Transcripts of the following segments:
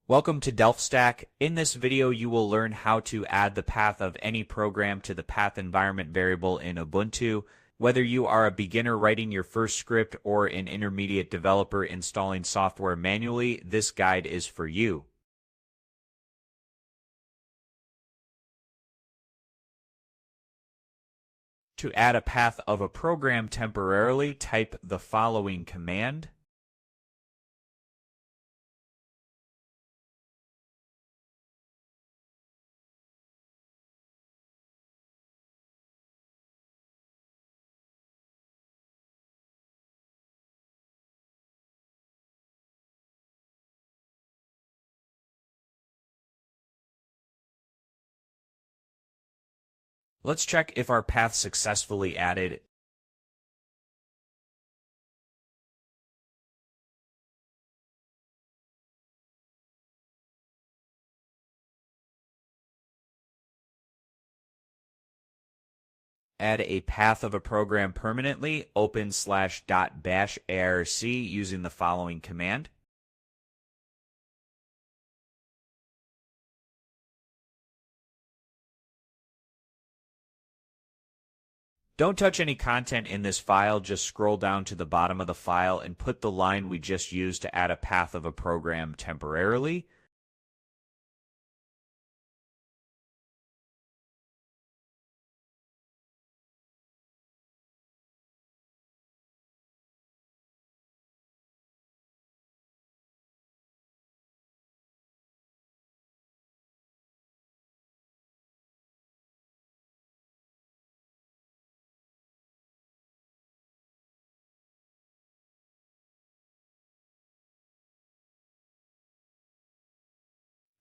Welcome to DelfStack. In this video, you will learn how to add the path of any program to the path environment variable in Ubuntu. Whether you are a beginner writing your first script or an intermediate developer installing software manually, this guide is for you. To add a path of a program temporarily, type the following command. Let's check if our path successfully added. Add a path of a program permanently, open /.bash arc using the following command. Don't touch any content in this file, just scroll down to the bottom of the file and put the line we just used to add a path of a program temporarily.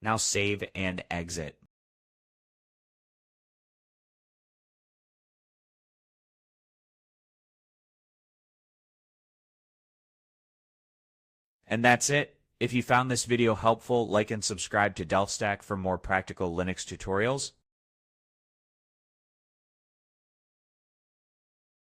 Now save and exit. And that's it. If you found this video helpful, like and subscribe to DelfStack for more practical Linux tutorials.